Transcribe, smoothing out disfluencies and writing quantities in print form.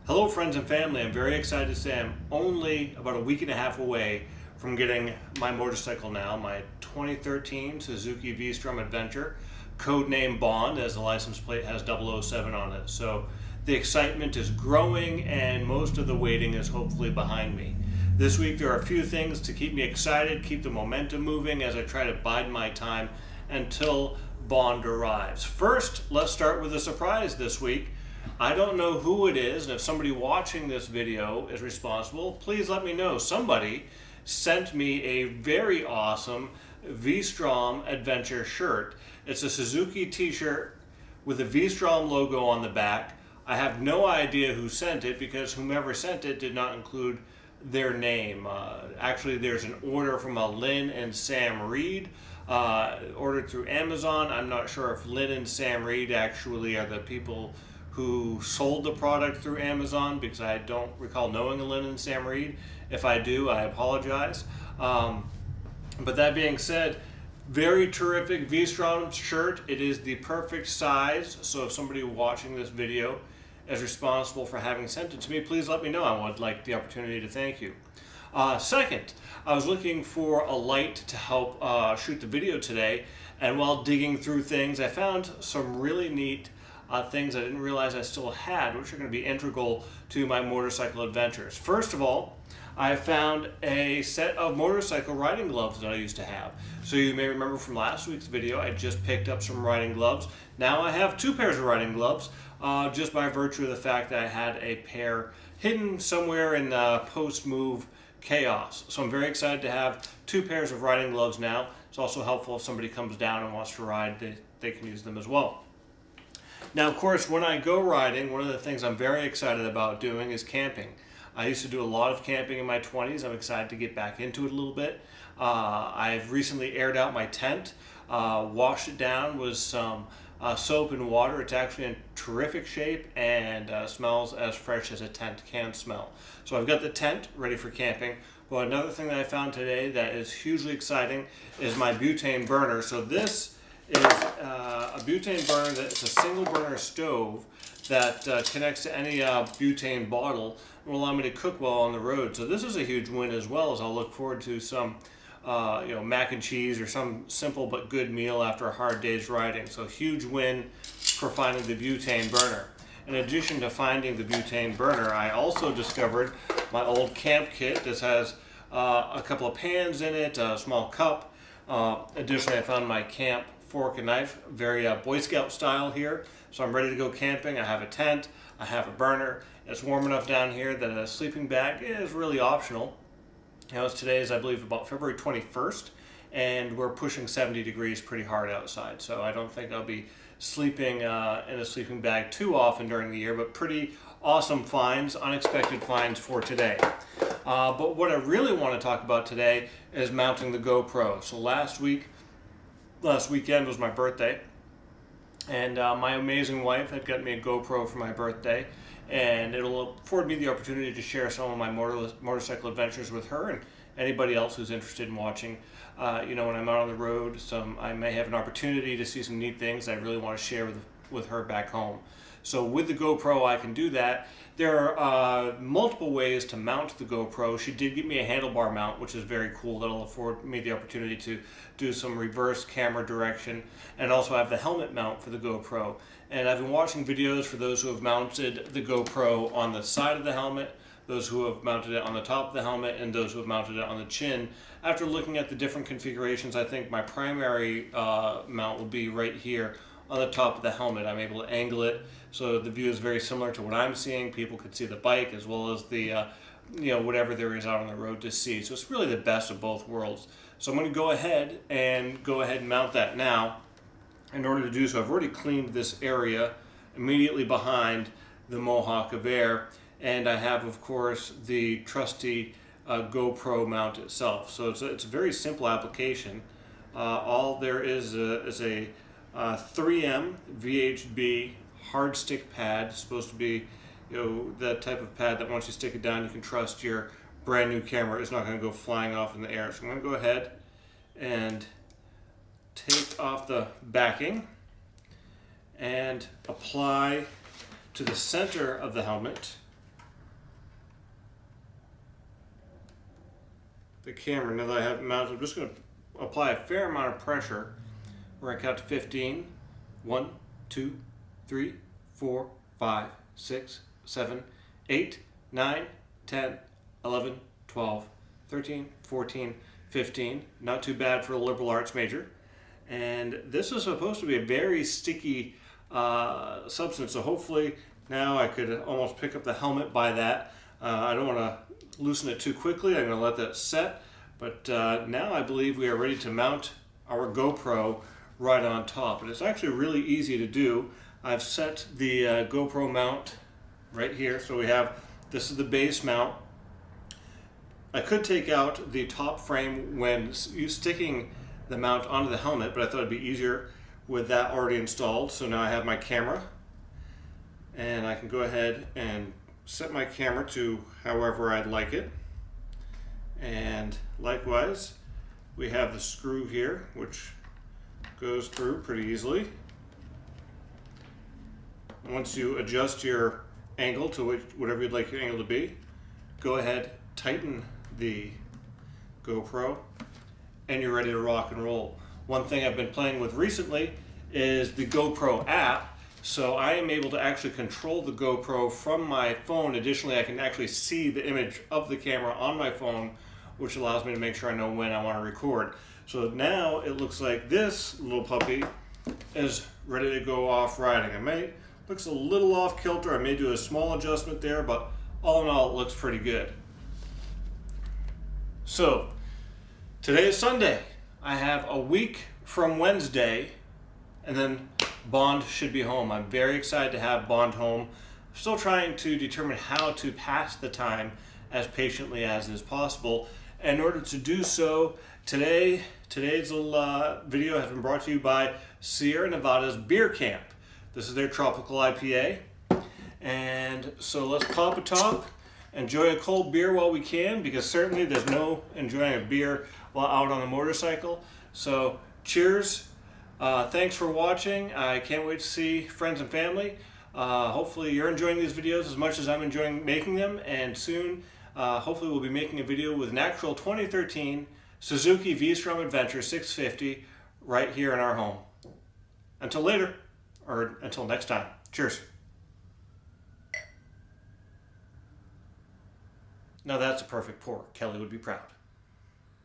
Hello friends and family, I'm very excited to say I'm only about a week and a half away from getting my motorcycle now, my 2013 Suzuki Strom Adventure, codename Bond, as the license plate has 007 on it. So the excitement is growing and most of the waiting is hopefully behind me. This week there are a few things to keep me excited, keep the momentum moving as I try to bide my time until Bond arrives. First, let's start with a surprise this week. I don't know who it is, and if somebody watching this video is responsible, please let me know. Somebody sent me a very awesome Strom Adventure shirt. It's a Suzuki t-shirt with a Strom logo on the back. I have no idea who sent it because whomever sent it did not include their name. Actually, there's an order from a Lynn and Sam Reed, ordered through Amazon. I'm not sure if Lynn and Sam Reed actually are the people who sold the product through Amazon, because I don't recall knowing a Lynn and Sam Reed. If I do, I apologize. But that being said, very terrific V-Strom shirt. It is the perfect size, so if somebody watching this video is responsible for having sent it to me, please let me know. I would like the opportunity to thank you. Second, I was looking for a light to help shoot the video today, and while digging through things, I found some really neat things I didn't realize I still had, which are going to be integral to my motorcycle adventures. First of all, I found a set of motorcycle riding gloves that I used to have. So you may remember from last week's video, I just picked up some riding gloves. Now I have two pairs of riding gloves, just by virtue of the fact that I had a pair hidden somewhere in post-move chaos. So I'm very excited to have two pairs of riding gloves now. It's also helpful if somebody comes down and wants to ride, they can use them as well. Now, of course, when I go riding, one of the things I'm very excited about doing is camping. I used to do a lot of camping in my 20s. I'm excited to get back into it a little bit. I've recently aired out my tent, washed it down with some soap and water. It's actually in terrific shape and smells as fresh as a tent can smell. So I've got the tent ready for camping. Well, another thing that I found today that is hugely exciting is my butane burner. So this is a butane burner that's a single burner stove that connects to any butane bottle and will allow me to cook while on the road. So this is a huge win, as well as I'll look forward to some mac and cheese or some simple but good meal after a hard day's riding. So huge win for finding the butane burner. In addition to finding the butane burner, I also discovered my old camp kit. This has a couple of pans in it, a small cup. Additionally, I found my camp fork and knife, very Boy Scout style here. So I'm ready to go camping. I have a tent, I have a burner. It's warm enough down here that a sleeping bag is really optional. Today is, I believe, about February 21st, and we're pushing 70 degrees pretty hard outside. So I don't think I'll be sleeping in a sleeping bag too often during the year, but pretty awesome finds, unexpected finds for today. But what I really want to talk about today is mounting the GoPro. So last weekend was my birthday, and my amazing wife had got me a GoPro for my birthday, and it'll afford me the opportunity to share some of my motorcycle adventures with her and anybody else who's interested in watching. When I'm out on the road, I may have an opportunity to see some neat things I really want to share with her back home. So with the GoPro, I can do that. There are multiple ways to mount the GoPro. She did give me a handlebar mount, which is very cool. That'll afford me the opportunity to do some reverse camera direction, and also have the helmet mount for the GoPro. And I've been watching videos for those who have mounted the GoPro on the side of the helmet, those who have mounted it on the top of the helmet, and those who have mounted it on the chin. After looking at the different configurations, I think my primary mount will be right here on the top of the helmet. I'm able to angle it so the view is very similar to what I'm seeing. People can see the bike as well as the whatever there is out on the road to see. So it's really the best of both worlds. So I'm going to go ahead and mount that now. In order to do so, I've already cleaned this area immediately behind the Mohawk of Air, and I have, of course, the trusty GoPro mount itself. So it's a very simple application. All there is a 3M VHB hard stick pad. It's supposed to be that type of pad that once you stick it down, you can trust your brand new camera is not going to go flying off in the air. So I'm going to go ahead and take off the backing and apply to the center of the helmet the camera, now that I have it mounted, I'm just going to apply a fair amount of pressure. We're going to count to 15. 1, 2, 3, 4, 5, 6, 7, 8, 9, 10, 11, 12, 13, 14, 15. Not too bad for a liberal arts major. And this is supposed to be a very sticky substance, so hopefully now I could almost pick up the helmet by that. I don't want to loosen it too quickly. I'm going to let that set. But now I believe we are ready to mount our GoPro right on top. And it's actually really easy to do. I've set the GoPro mount right here. So we have, this is the base mount. I could take out the top frame when sticking the mount onto the helmet, but I thought it'd be easier with that already installed. So now I have my camera, and I can go ahead and set my camera to however I'd like it. And likewise, we have the screw here, which goes through pretty easily. Once you adjust your angle to whatever you'd like your angle to be, go ahead, tighten the GoPro, and you're ready to rock and roll. One thing I've been playing with recently is the GoPro app. So I am able to actually control the GoPro from my phone. Additionally, I can actually see the image of the camera on my phone, which allows me to make sure I know when I want to record. So now it looks like this little puppy is ready to go off riding. Looks a little off kilter. I may do a small adjustment there, but all in all, it looks pretty good. So today is Sunday. I have a week from Wednesday, and then Bond should be home. I'm very excited to have Bond home. I'm still trying to determine how to pass the time as patiently as is possible. In order to do so, today's little video has been brought to you by Sierra Nevada's Beer Camp. This is their tropical IPA. And so let's pop a top, enjoy a cold beer while we can, because certainly there's no enjoying a beer while out on a motorcycle. So cheers. Thanks for watching. I can't wait to see friends and family. Hopefully you're enjoying these videos as much as I'm enjoying making them, and soon hopefully we'll be making a video with an actual 2013 Suzuki V-Strom Adventure 650 right here in our home. Until later, or until next time, cheers. Now that's a perfect pour. Kelly would be proud.